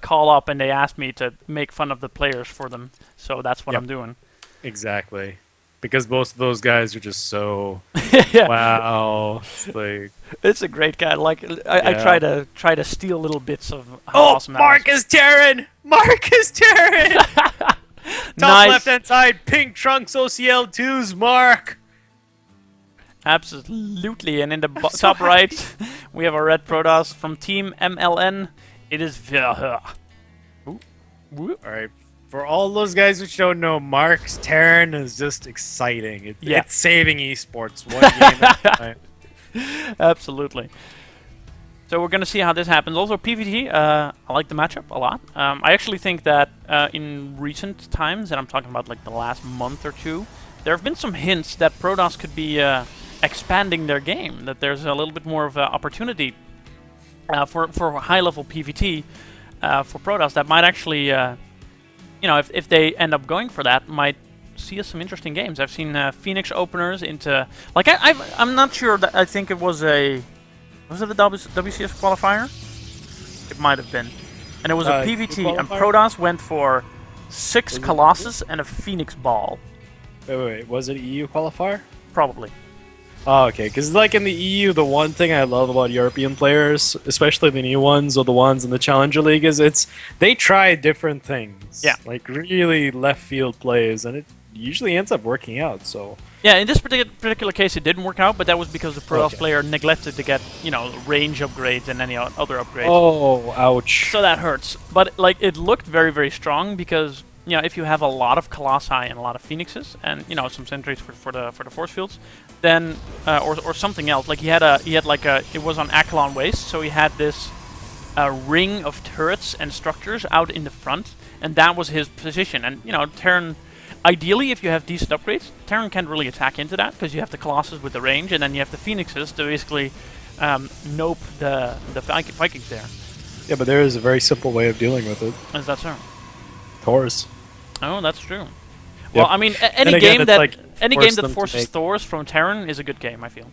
call up and they ask me to make fun of the players for them. So that's what I'm doing. Exactly. Because both of those guys are just so Yeah, wow. It's like it's a great guy. Like I yeah. try to steal little bits of how Oh, awesome that is. Mark is Terran! Mark is Terran! Top left Nice, hand side, pink trunks OCL2's Mark! absolutely. And in the I'm so top right, happy. we have a red Protoss from Team MLN. It is Verhe. Ooh, whoop. Alright. For all those guys which don't know, Mark's Terran is just exciting. Yeah, It's saving esports one game at a time. absolutely. So we're gonna see how this happens. Also, PvT, I like the matchup a lot. I actually think that in recent times, and I'm talking about like the last month or two, there have been some hints that Protoss could be expanding their game. That there's a little bit more of an opportunity for high-level PvT for Protoss that might actually, if they end up going for that, might see us some interesting games. I've seen Phoenix openers into like I'm not sure that I think it was a. Was it a WCS qualifier? It might have been. And it was a PvT, and qualifier? Protoss went for 6 Was it Colossus and a Phoenix Ball. Wait. Was it EU qualifier? Probably. Oh, okay. Because like in the EU, the one thing I love about European players, especially the new ones or the ones in the Challenger League, is they try different things. Yeah. Like really left field plays, and it usually ends up working out. So Yeah, in this particular case it didn't work out, but that was because the Protoss Okay. player neglected to get, range upgrades and any other upgrades. oh, ouch. So that hurts. But like it looked very, very strong because if you have a lot of Colossi and a lot of Phoenixes and some sentries for the force fields, then or something else. Like he had it was on Accolon Waste, so he had this ring of turrets and structures out in the front, and that was his position. And Terran, ideally, if you have decent upgrades, Terran can't really attack into that because you have the Colossus with the range, and then you have the Phoenixes to basically nope the Vikings there. Yeah, but there is a very simple way of dealing with it. Is that so? Thors. Oh, that's true. Yep. Well, I mean, any And again, game it's that like any force game that them to forces make- Thors from Terran is a good game, I feel.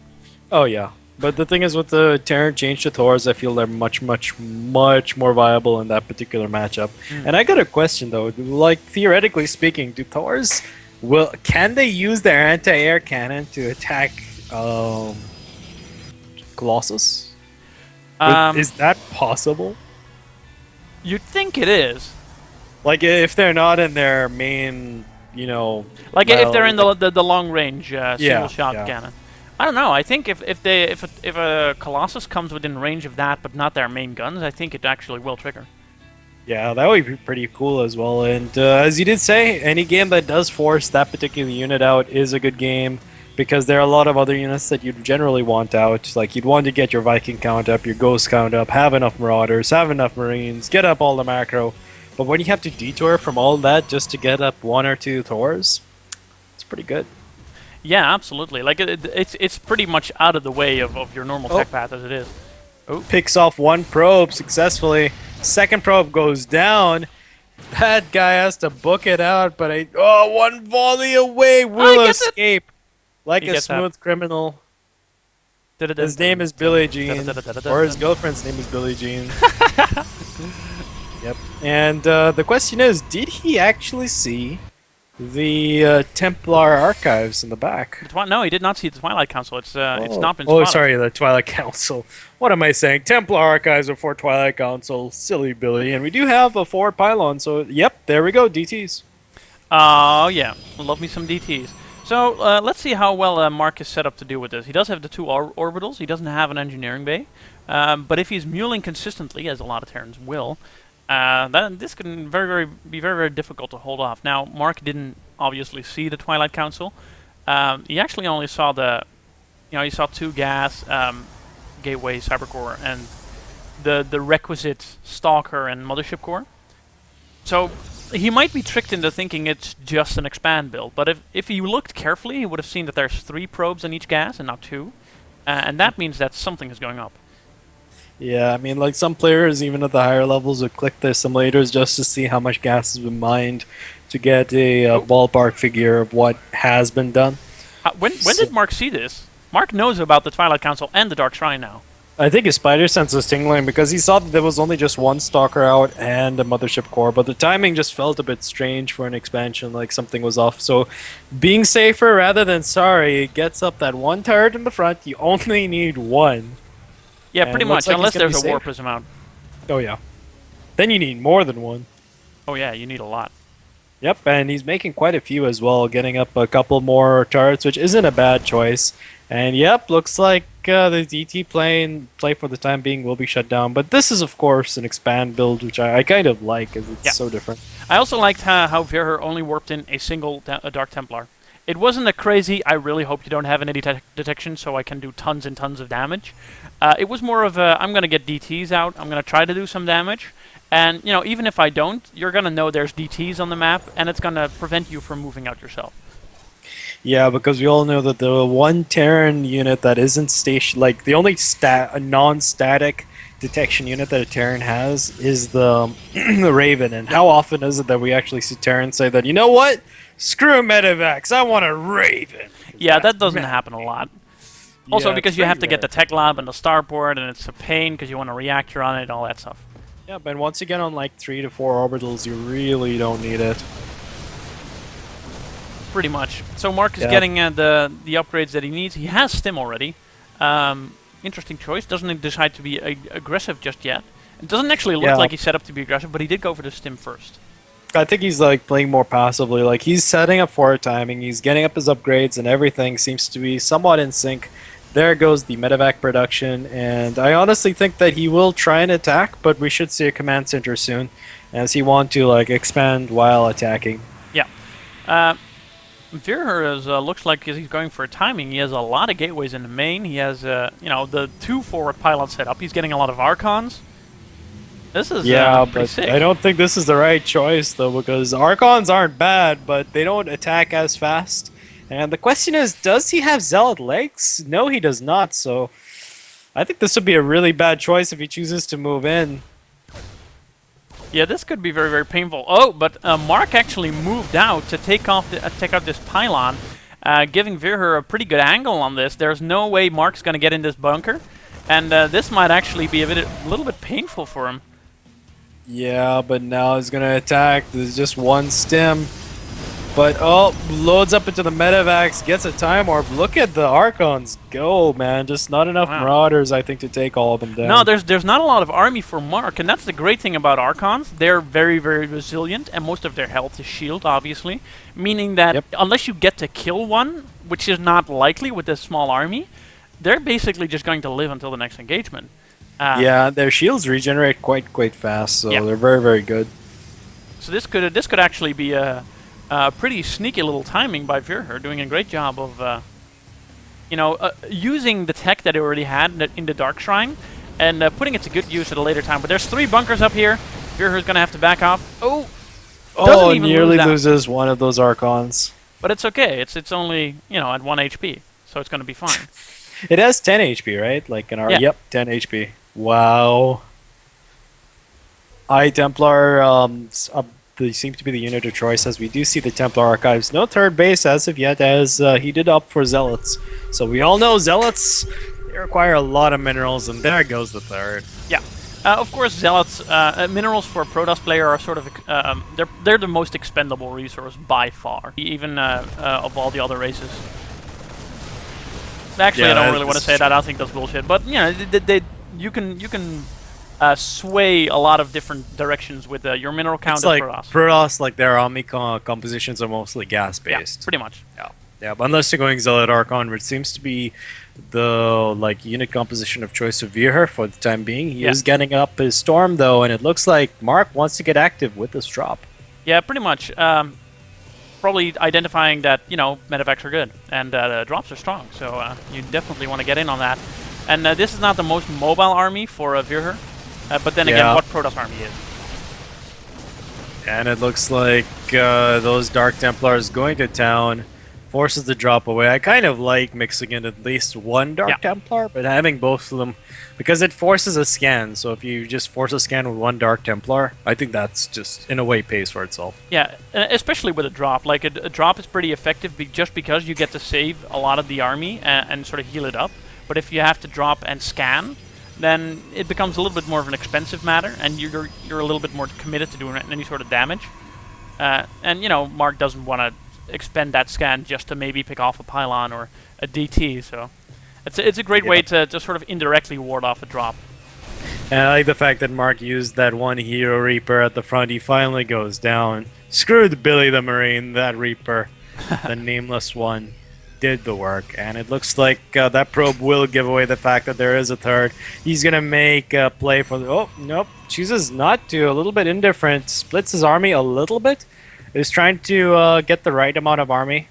Oh yeah. But the thing is, with the Terran change to Thors, I feel they're much more viable in that particular matchup. And I got a question though. Like theoretically speaking, do Thors can they use their anti-air cannon to attack Colossus? Is that possible? You'd think it is. Like if they're not in their main, Like if well, they're in the long range single shot yeah. cannon. I don't know. I think if a Colossus comes within range of that, but not their main guns, I think it actually will trigger. Yeah, that would be pretty cool as well. And as you did say, any game that does force that particular unit out is a good game because there are a lot of other units that you'd generally want out. Like you'd want to get your Viking count up, your Ghost count up, have enough Marauders, have enough Marines, get up all the macro. But when you have to detour from all that just to get up 1 or 2 Thors, it's pretty good. Yeah, absolutely. Like it's pretty much out of the way of your normal tech path as it is. Picks off 1 probe successfully. Second probe goes down. That guy has to book it out, but 1 volley away will gets it. escape. Like He a gets that. smooth criminal. His name is Billie Jean. Or his girlfriend's name is Billie Jean. Yep. And the question is, did he actually see the Templar archives in the back? No, he did not see the Twilight Council. It's not been Oh, spotted. sorry, the Twilight Council. What am I saying? Templar archives are for Twilight Council. Silly Billy. And we do have a forward pylon, so yep, there we go, DTs. Oh, yeah. Love me some DTs. So, let's see how well Marc is set up to deal with this. He does have the 2 orbitals. He doesn't have an engineering bay. But if he's muling consistently, as a lot of Terrans will, this can be very difficult to hold off. Now, Marc didn't obviously see the Twilight Council. He actually only saw he saw 2 gas, Gateway, Cybercore, and the requisite Stalker and Mothership Core. So he might be tricked into thinking it's just an expand build, but if he looked carefully, he would have seen that there's 3 probes in each gas and not 2, and that means that something is going up. Yeah, I mean, like some players, even at the higher levels, would click their simulators just to see how much gas has been mined to get a ballpark figure of what has been done. When did Marc see this? Marc knows about the Twilight Council and the Dark Shrine now. I think his spider sense was tingling because he saw that there was only just one stalker out and a mothership core, but the timing just felt a bit strange for an expansion, like something was off. So, being safer rather than sorry, it gets up that one turret in the front. You only need one. Yeah, And pretty it looks much, like he's unless gonna be there's a safe. warp prism out. Oh yeah. Then you need more than one. Oh yeah, you need a lot. Yep, and he's making quite a few as well, getting up a couple more turrets, which isn't a bad choice. And yep, looks like the DT play for the time being will be shut down. But this is, of course, an expand build, which I kind of like, as it's Yeah. so different. I also liked how Virher only warped in a single a Dark Templar. It wasn't a crazy, I really hope you don't have any detection so I can do tons and tons of damage. It was more of a, I'm going to get DTs out, I'm going to try to do some damage. And, you know, even if I don't, you're going to know there's DTs on the map, and it's going to prevent you from moving out yourself. Yeah, because we all know that the one Terran unit that isn't station, like the only a non-static detection unit that a Terran has is the the Raven. And how often is it that we actually see Terrans say that, you know what? Screw Medivacs, I want a Raven. Yeah, that That's doesn't mad. happen a lot. Also, Yeah, because it's you have pretty to get the rare. tech lab and the starport, and it's a pain because you want a reactor on it and all that stuff. Yeah, but once you get on like 3 to 4 orbitals, you really don't need it. Pretty much. So Mark is Yeah. getting the upgrades that he needs. He has Stim already. Interesting choice. Doesn't decide to be aggressive just yet. It doesn't actually look Yeah. like he's set up to be aggressive, but he did go for the Stim first. I think he's like playing more passively. Like he's setting up for timing, he's getting up his upgrades, and everything seems to be somewhat in sync. There goes the medevac production, and I honestly think that he will try and attack, but we should see a command center soon, as he want to like expand while attacking. Yeah. Virher is, looks like he's going for timing. He has a lot of gateways in the main. He has, you know, the 2 forward pilots set up. He's getting a lot of Archons. This is Yeah, pretty but sick. I don't think this is the right choice though, because Archons aren't bad, but they don't attack as fast. And the question is, does he have Zealot legs? No, he does not. So I think this would be a really bad choice if he chooses to move in. Yeah, this could be very, very painful. Oh, but Marc actually moved out to take out this pylon, giving Virher a pretty good angle on this. There's no way Marc's going to get in this bunker, and this might actually be a little bit painful for him. Yeah, but now he's gonna attack. There's just one stim. But oh, loads up into the medevacs, gets a time warp. Look at the Archons go, man. Just not enough Wow. Marauders, I think, to take all of them down. No, there's not a lot of army for Marc, and that's the great thing about Archons. They're very, very resilient, and most of their health is shield, obviously. Meaning that Yep. unless you get to kill one, which is not likely with this small army, they're basically just going to live until the next engagement. Yeah, their shields regenerate quite fast, so Yeah. they're very, very good. So this could actually be a pretty sneaky little timing by Virher, doing a great job of using the tech that he already had in the Dark Shrine and putting it to good use at a later time. But there's 3 bunkers up here. Virher's going to have to back off. Oh, doesn't Oh, even nearly lose that. loses one of those Archons. But it's okay. It's only at 1 HP, so it's going to be fine. It has 10 HP, right? Like an Yeah. Yep, 10 HP. Wow. Templar, they seem to be the unit of choice, as we do see the Templar archives. No third base as of yet, as he did opt for Zealots. So we all know Zealots, they require a lot of minerals, and there goes the third. Yeah. Of course, Zealots, minerals for a Protoss player are sort of, they're the most expendable resource by far, even of all the other races. Actually, Yeah, I don't really want to this say is that. I think that's bullshit. But you can sway a lot of different directions with your mineral count It's and like Protoss. Protoss, like their Omni compositions are mostly Yeah, gas-based. pretty much. Yeah, but unless you're going Zealot Archon, which seems to be the unit composition of choice of Virher for the time being. He Yeah. is getting up his Storm though, and it looks like Marc wants to get active with this drop. Yeah, pretty much. Probably identifying that medevacs are good and drops are strong, so you definitely want to get in on that. And this is not the most mobile army for Virher, but then again, Yeah. what Protoss army is? And it looks like those Dark Templars going to town forces the drop away. I kind of like mixing in at least one Dark Yeah. Templar, but having both of them, because it forces a scan. So if you just force a scan with one Dark Templar, I think that's just, in a way, pays for itself. Yeah, especially with a drop. Like a drop is pretty effective just because you get to save a lot of the army and sort of heal it up. But if you have to drop and scan, then it becomes a little bit more of an expensive matter, and you're a little bit more committed to doing any sort of damage. And you know, Mark doesn't want to expend that scan just to maybe pick off a pylon or a DT. So it's a great way to sort of indirectly ward off a drop. And I like the fact that Mark used that one Hero Reaper at the front. He finally goes down. Screwed Billy the Marine, that Reaper, the nameless one, did the work. And it looks like that probe will give away the fact that there is a third. He's going to make a play for the... Oh, nope. Chooses not to. A little bit indifferent. Splits his army a little bit. Is trying to get the right amount of army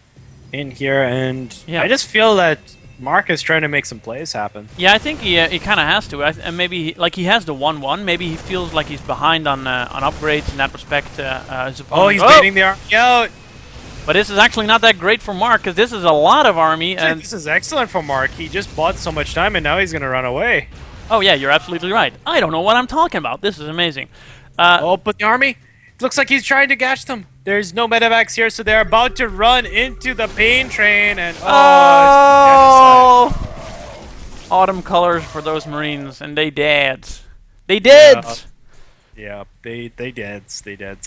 in here. And I just feel that Mark is trying to make some plays happen. Yeah, I think he kind of has to. And maybe he has the 1-1. Maybe he feels like he's behind on upgrades in that respect. Oh, he's baiting the army out. But this is actually not that great for Mark, because this is a lot of army. And this is excellent for Mark. He just bought so much time, and now he's going to run away. Oh yeah, you're absolutely right. I don't know what I'm talking about. This is amazing. But the army, it looks like he's trying to gash them. There's no medevacs here, so they're about to run into the pain train, and autumn colors for those Marines, and they dead. They dead. Yeah, they dead.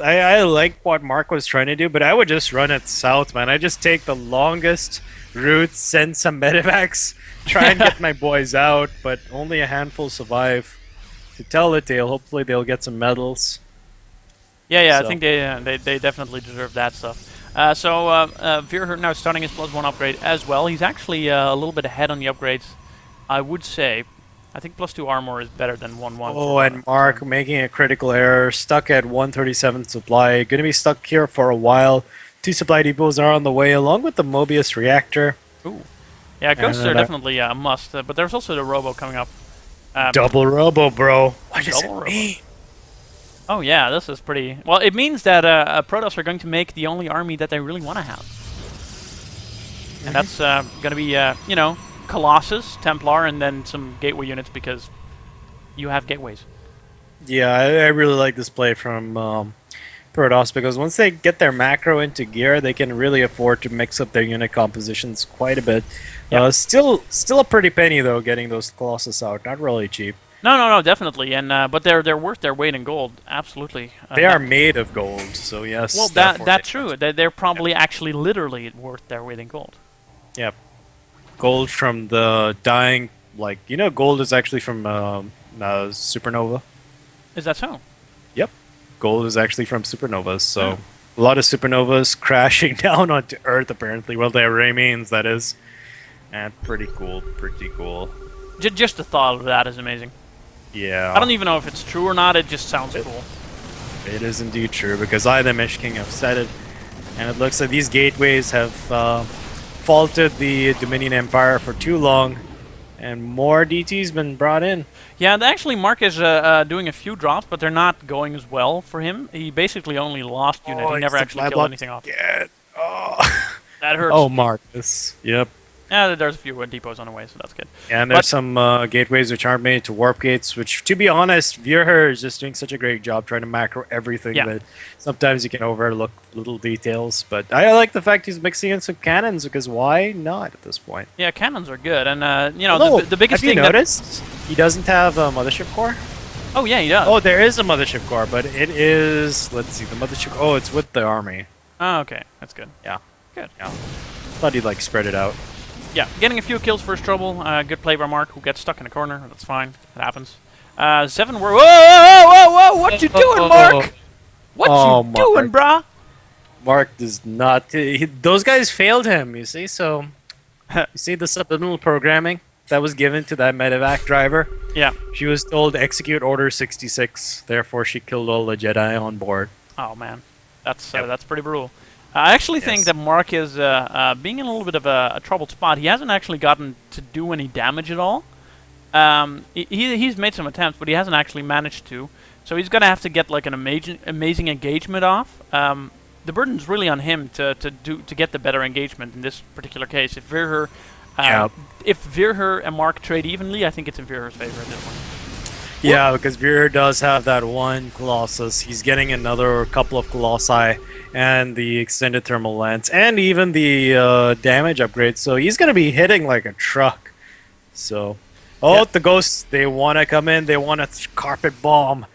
I like what Mark was trying to do, but I would just run it south, man. I just take the longest route, send some medevacs, try and get my boys out, but only a handful survive. To tell the tale, hopefully they'll get some medals. Yeah, so. I think they definitely deserve that stuff. So Virher now starting his +1 upgrade as well. He's actually a little bit ahead on the upgrades, I would say. I think +2 armor is better than 1-1. Oh, and Mark making a critical error, stuck at 137 supply. Going to be stuck here for a while. 2 supply depots are on the way, along with the Mobius reactor. Ooh. Yeah, ghosts are definitely a must, but there's also the Robo coming up. Double Robo, bro. What does it mean? Oh yeah, this is pretty... Well, it means that Protoss are going to make the only army that they really want to have. And that's going to be, you know, Colossus, Templar, and then some gateway units, because you have gateways. Yeah, I really like this play from Protoss, because once they get their macro into gear, they can really afford to mix up their unit compositions quite a bit. Yep. Still a pretty penny, though, getting those Colossus out. Not really cheap. No, definitely, and but they're worth their weight in gold, absolutely. They are made of gold, so yes. Well, that's true. They're probably actually literally worth their weight in gold. Yep. Gold from the dying, like, you know, gold is actually from supernova. Is that so? Yep. Gold is actually from supernovas, so a lot of supernovas crashing down onto Earth, apparently. Well, their remains, that is. And pretty cool, pretty cool. Just the thought of that is amazing. Yeah. I don't even know if it's true or not, it just sounds cool. It is indeed true, because I, the Mish King, have said it. And it looks like these gateways have faulted the Dominion Empire for too long. And more DT's been brought in. Yeah, actually Mark is doing a few drops, but they're not going as well for him. He basically only lost unit. He never actually killed anything off. Oh. That hurts. Oh, Marcus. Yep. Yeah, there's a few depots on the way, so that's good. And there's some gateways which aren't made to warp gates, which, to be honest, Virher is just doing such a great job trying to macro everything that sometimes you can overlook little details. But I like the fact he's mixing in some cannons, because why not at this point? Yeah, cannons are good, and you know, the biggest thing. Have you noticed he doesn't have a mothership core? Oh yeah, he does. Oh, there is a mothership core, but it is. Let's see, the mothership. Oh, it's with the army. Oh, okay, that's good. Yeah, good. Yeah, thought he'd like spread it out. Yeah, getting a few kills first trouble. Good play by Mark, who gets stuck in a corner. That's fine. It happens. 7 were... Whoa! What you doing, Mark? What you doing, brah? Mark does not... those guys failed him, you see? So, you see the subliminal programming that was given to that medevac driver? Yeah. She was told, execute Order 66. Therefore, she killed all the Jedi on board. Oh, man. That's pretty brutal. I actually think that Mark is being in a little bit of a troubled spot. He hasn't actually gotten to do any damage at all. He's made some attempts, but he hasn't actually managed to. So he's going to have to get like an amazing engagement off. The burden's really on him to get the better engagement in this particular case. If Virher, and Mark trade evenly, I think it's in Virher's favor at this point. Yeah, because Virher does have that one Colossus. He's getting another couple of Colossi and the extended thermal lens and even the damage upgrade. So he's going to be hitting like a truck. So Oh, Yeah. the ghosts, they want to come in. They want to carpet bomb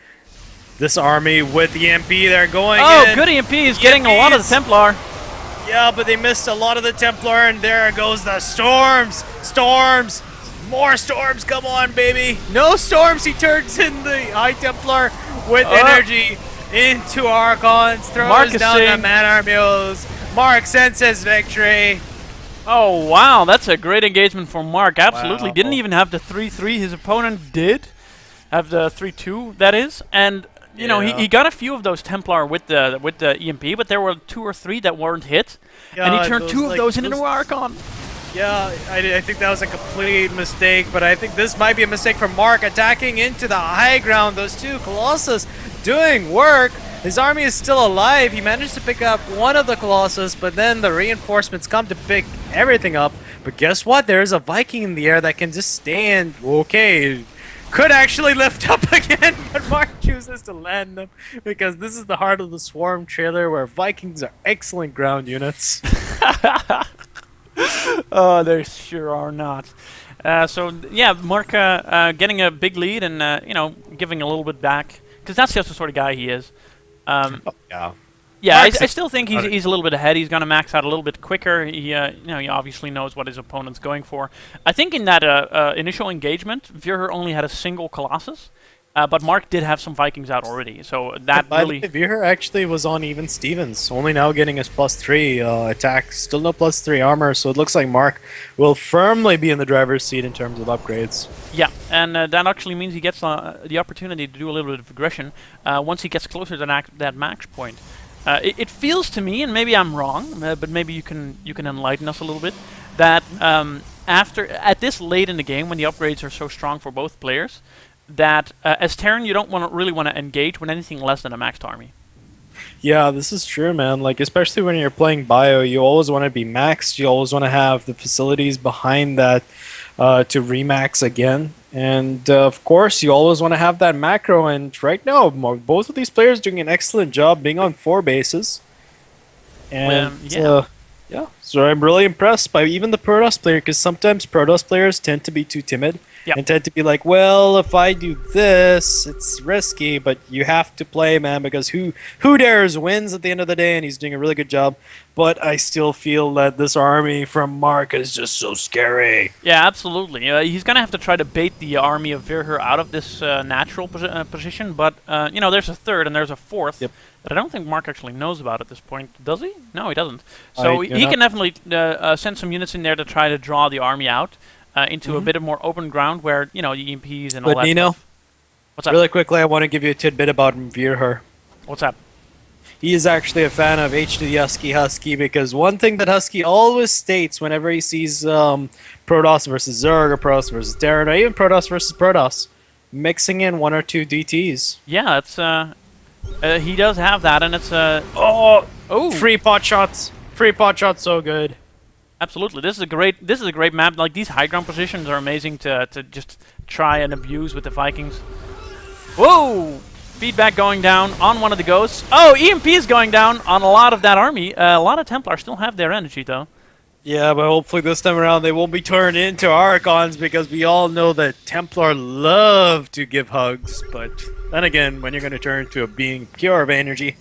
this army with the EMP. They're going Oh, in. good EMP is getting a lot of the Templar. Yeah, but they missed a lot of the Templar, and there goes the storms. Storms. More storms. Come on, baby. No storms. He turns in the High Templar with energy into Archons. Throws Marc is down the saying- Man Mules. Marc senses victory. Oh, wow, that's a great engagement for Marc. Absolutely. Wow. Didn't even have the 3-3. His opponent did have the 3-2, that is. And, you know, Yeah. he got a few of those Templar with the EMP, but there were 2 or 3 that weren't hit. And he Yeah, turned those, 2 of like, those into those- Archon. Yeah, I think that was a complete mistake, but I think this might be a mistake from Marc attacking into the high ground. Those 2 Colossus doing work. His army is still alive. He managed to pick up one of the Colossus, but then the reinforcements come to pick everything up. But guess what? There's a Viking in the air that can just stand. Okay, could actually lift up again, but Marc chooses to land them because this is the Heart of the Swarm trailer where Vikings are excellent ground units. Oh, they sure are not. So, yeah, Marc getting a big lead and, you know, giving a little bit back. Because that's just the sort of guy he is. Yeah. Yeah, Marc's I still think about it. he's a little bit ahead. He's going to max out a little bit quicker. He, you know, he obviously knows what his opponent's going for. I think in that initial engagement, Vierher only had a single Colossus, but Marc did have some Vikings out already. So that By really... the way, Vierher actually was on even Stevens, only now getting his +3 attack, still no +3 armor, so it looks like Marc will firmly be in the driver's seat in terms of upgrades. Yeah, and that actually means he gets the opportunity to do a little bit of aggression once he gets closer to that max point. It feels to me, and maybe I'm wrong, but maybe you can enlighten us a little bit, that at this late in the game, when the upgrades are so strong for both players, that as Terran you don't really want to engage with anything less than a maxed army. Yeah, this is true, man. Like, especially when you're playing bio, you always want to be maxed. You always want to have the facilities behind that to remax again. And of course, you always want to have that macro. And right now, both of these players doing an excellent job being on 4 bases. And yeah, so I'm really impressed by even the Protoss player, because sometimes Protoss players tend to be too timid. Yep. And tend to be like, well, if I do this, it's risky, but you have to play, man, because who dares wins at the end of the day, and he's doing a really good job. But I still feel that this army from Marc is just so scary. Yeah, absolutely. He's going to have to try to bait the army of Vierher out of this natural position, but, you know, there's a third and there's a fourth that I don't think Marc actually knows about at this point. Does he? No, he doesn't. So he can definitely send some units in there to try to draw the army out. Into a bit of more open ground where, you know, the EMPs and all that Nino, stuff. What's up? really quickly, I want to give you a tidbit about Vierher. What's up? He is actually a fan of H2 Husky because one thing that Husky always states whenever he sees Protoss versus Zerg or Protoss versus Terran or even Protoss versus Protoss, mixing in 1 or 2 DTs. Yeah, it's he does have that, and it's Oh, oh, free pot shots. Free pot shots, so good. absolutely. This is a great map. Like, these high ground positions are amazing to just try and abuse with the Vikings. Whoa! Feedback going down on one of the ghosts. Oh, EMP is going down on a lot of that army. A lot of Templar still have their energy, though. Yeah, but hopefully this time around they won't be turned into Archons, because we all know that Templar love to give hugs. But then again, when you're going to turn into a being pure of energy,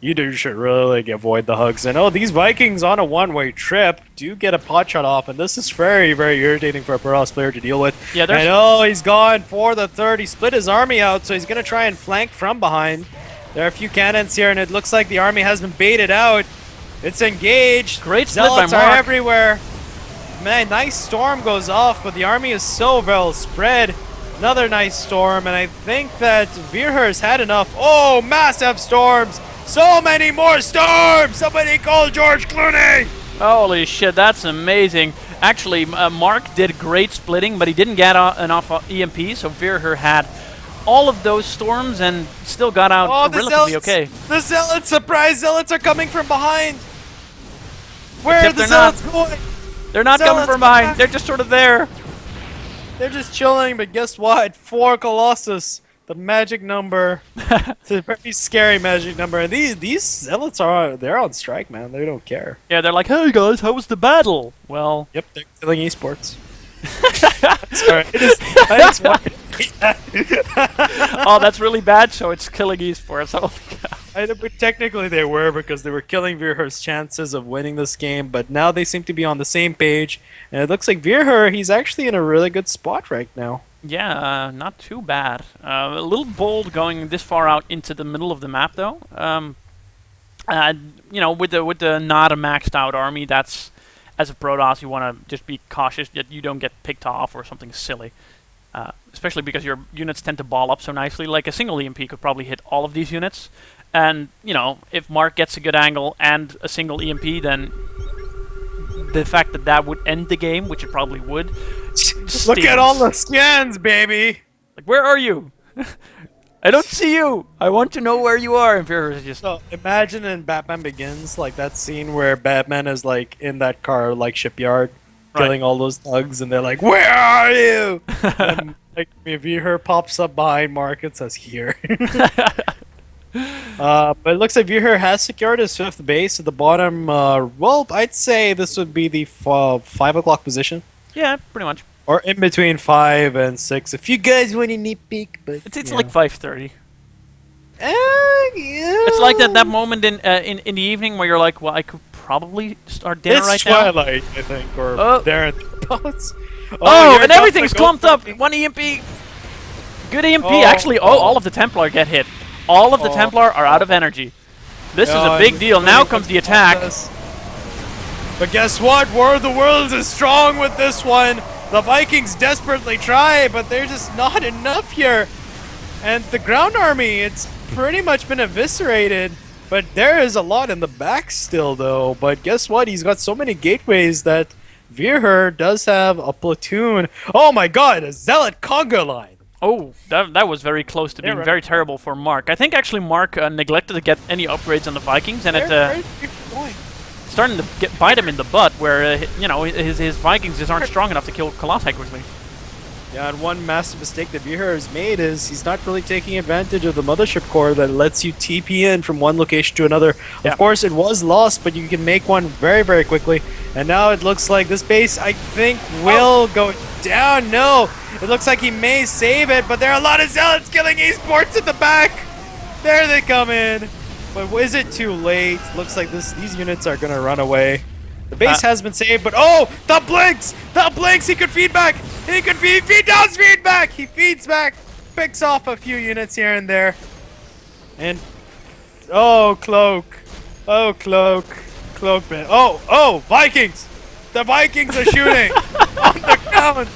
you should really avoid the hugs. And oh, these Vikings on a one-way trip do get a pot shot off, and this is very, very irritating for a Protoss player to deal with. Yeah, I know he's gone for the third. He split his army out, so he's going to try and flank from behind. There are a few cannons here, and it looks like the army has been baited out. It's engaged. Great split by Zealots are Marc. everywhere. Man, nice storm goes off, but the army is so well spread. Another nice storm, and I think that Vierher's had enough. Oh, massive storms! So many more storms! Somebody call George Clooney! Holy shit, that's amazing. Actually, Marc did great splitting, but he didn't get enough EMP, so Vierher had all of those storms and still got out relatively okay. The Zealots, surprise Zealots are coming from behind! Where are Except the they're Zealots not. going? They're not coming Zealots from behind, back. they're just sort of there. They're just chilling, but guess what? 4 Colossus. The magic number. It's a very scary magic number. And these Zealots they're on strike, man. They don't care. Yeah, they're like, hey guys, how was the battle? Well, Yep, they're killing esports. Sorry, I just wanted to say that. Oh, that's really bad. So it's killing esports. Holy cow. But technically they were because they were killing Virher's chances of winning this game, but now they seem to be on the same page, and it looks like Virher, he's actually in a really good spot right now. Yeah, not too bad. A little bold going this far out into the middle of the map, though. You know, with the not a maxed out army, that's as a Protoss, you want to just be cautious that you don't get picked off or something silly. Especially because your units tend to ball up so nicely. Like a single EMP could probably hit all of these units. And, you know, if Marc gets a good angle and a single EMP, then the fact that that would end the game, which it probably would, Look stings. at all the scans, baby! Like, where are you? I don't see you! I want to know where you are! And Virher is just... So imagine in Batman Begins, like that scene where Batman is like in that car, like shipyard, killing all those thugs, and they're like, "Where are you?" And like if Virher pops up behind Marc, it says here. But it looks like Virher has secured his 5th base at the bottom. Well, I'd say this would be the 5 o'clock position. Yeah, pretty much. Or in between 5 and 6, if you guys want to nitpick, but It's like 5:30. Yeah. It's like that moment in the evening where you're like, well, I could probably start dinner It's right now. Twilight, I think, or Oh. there at the boats. Oh, you're and about everything's to go clumped for up. the- 1 EMP. Good EMP. Oh, Actually, all of the Templar get hit. All of the Oh. Templar are out of energy. This is a big deal. Now comes the attack. But guess what? War of the Worlds is strong with this one. The Vikings desperately try, but there's just not enough here. And the ground army, it's pretty much been eviscerated. But there is a lot in the back still, though. But guess what? He's got so many gateways that Virher does have a platoon. Oh my god, a Zealot conga line. Oh, that was very close to being right. very terrible for Marc. I think actually Marc neglected to get any upgrades on the Vikings, and Where's the point? starting to bite him in the butt. Where you know his Vikings just aren't strong enough to kill Colossi quickly. Yeah, and one massive mistake that Virher has made is he's not really taking advantage of the mothership core that lets you TP in from one location to another. Yeah. Of course, it was lost, but you can make one very, very quickly. And now it looks like this base, I think, will go down. No, it looks like he may save it, but there are a lot of Zealots killing esports at the back. There they come in. But is it too late? Looks like these units are going to run away. The base has been saved, but oh, the blinks! The blinks! He could feed back! He could feed does feed back! He feeds back! Picks off a few units here and there. And oh, cloak. Oh, cloak. Cloak man. Oh, Vikings! The Vikings are shooting on the ground!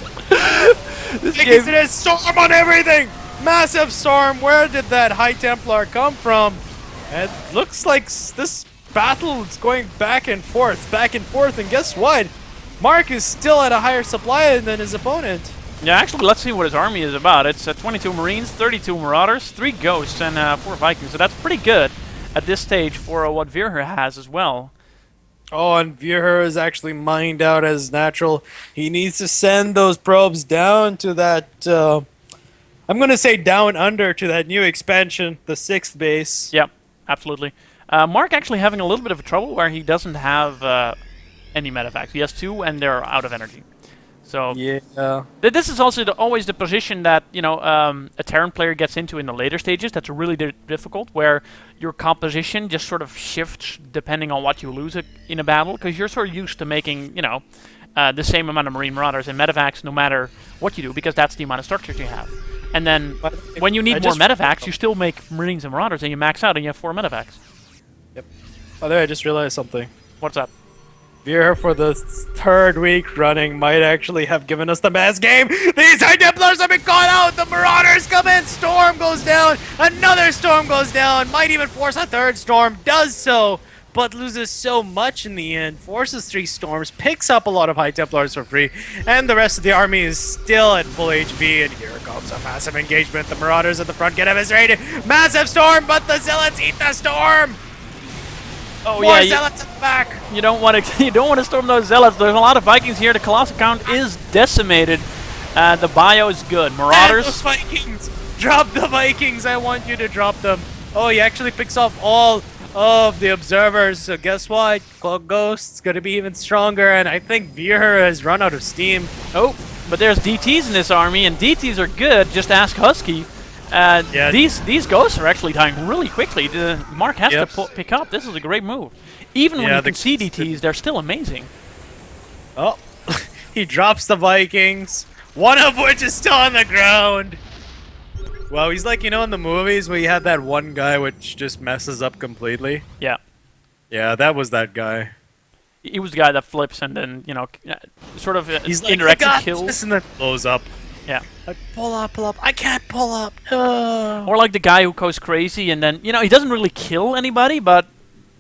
Vikings did a storm on everything! Massive storm! Where did that High Templar come from? It looks like this battle is going back and forth, and guess what? Marc is still at a higher supply than his opponent. Yeah, actually, let's see what his army is about. It's 22 Marines, 32 Marauders, 3 Ghosts, and 4 Vikings. So that's pretty good at this stage for what Virher has as well. Oh, and Virher is actually mined out as natural. He needs to send those probes down to that, I'm going to say down under to that new expansion, the 6th base. Yep, absolutely. Marc actually having a little bit of trouble where he doesn't have any medevacs. He has 2, and they're out of energy. So yeah, this is also always the position that a Terran player gets into in the later stages. That's really difficult, where your composition just sort of shifts depending on what you lose in a battle, because you're sort of used to making the same amount of Marine Marauders and medevacs no matter what you do, because that's the amount of structures you have. And then when you need more medevacs, you still make Marines and Marauders, and you max out, and you have 4 medevacs. Yep. Oh, there, I just realized something. What's up? Virher for the 3rd week running might actually have given us the best game. These High Templars have been caught out. The Marauders come in. Storm goes down. Another storm goes down. Might even force a 3rd storm. Does so, but loses so much in the end. Forces 3 storms. Picks up a lot of High Templars for free. And the rest of the army is still at full HP. And here comes a massive engagement. The Marauders at the front get eviscerated. Massive storm, but the Zealots eat the storm. Oh More yeah, Zealots at the back. you don't want to storm those Zealots. There's a lot of Vikings here. The Colossus count is decimated. The bio is good. And Marauders. those Vikings! Drop the Vikings! I want you to drop them. Oh, he actually picks off all of the observers. So guess what? Cloak Ghost's gonna be even stronger, and I think Virher has run out of steam. Oh, but there's DTs in this army, and DTs are good. Just ask Husky. Yeah. These ghosts are actually dying really quickly. Mark has Yep. to pick up. This is a great move. Even when Yeah, you can see DTs, they're still amazing. Oh, he drops the Vikings, one of which is still on the ground. Well, he's like, in the movies where you had that one guy which just messes up completely. Yeah. Yeah, that was that guy. He was the guy that flips and then, sort of He's like, indirectly I got kills. this, and then blows up. Yeah. Like, pull up. I can't pull up. No. Or like the guy who goes crazy and then, he doesn't really kill anybody, but,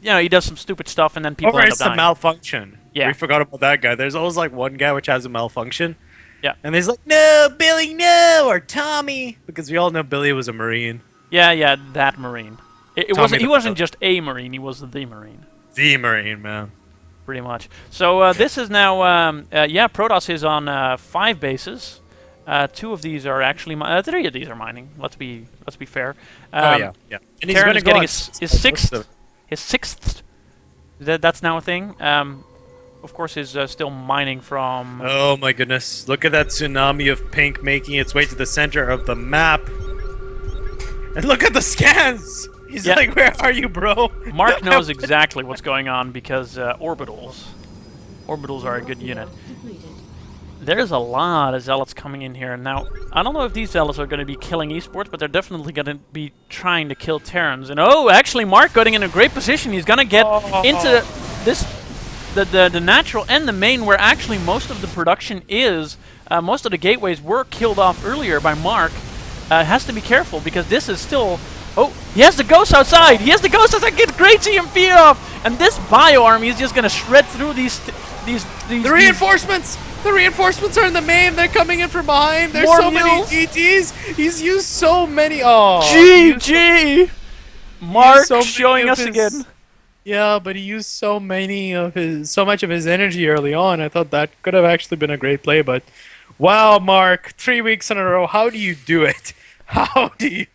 he does some stupid stuff and then people Or end up it's a dying. malfunction. Yeah. We forgot about that guy. There's always like one guy which has a malfunction. Yeah. And he's like, no, Billy, no, or Tommy. Because we all know Billy was a Marine. Yeah, that Marine. It Tommy wasn't. He the wasn't Pilot. just a Marine. He was the Marine, The Marine, man. pretty much. So this is now. Protoss is on 5 bases. 2 of these are actually. 3 of these are mining. Let's be fair. Oh, yeah. And he's Terran gonna is go getting on his sixth. His 6th. That's now a thing. Of course, is still mining from. Oh my goodness. Look at that tsunami of pink making its way to the center of the map. And look at the scans! He's Yeah. like, where are you, bro? Mark knows exactly what's going on because orbitals. Orbitals are a good unit. There's a lot of zealots coming in here. Now, I don't know if these zealots are going to be killing esports, but they're definitely going to be trying to kill Terrans. And actually, Mark getting in a great position. He's going to get into this, the natural and the main, where actually most of the production is. Most of the gateways were killed off earlier by Mark. Has to be careful because this is still. Oh, he has the ghosts outside. He has the ghosts outside. Get great GMP off, and this bio army is just going to shred through these. The reinforcements! The reinforcements are in the main. They're coming in from behind. There's More so mules. many GTs. He's used so many. Oh, GG! Mark so many showing of us his- again. Yeah, but he used so much of his energy early on. I thought that could have actually been a great play, but wow, Mark, 3 weeks in a row. How do you do it? How do you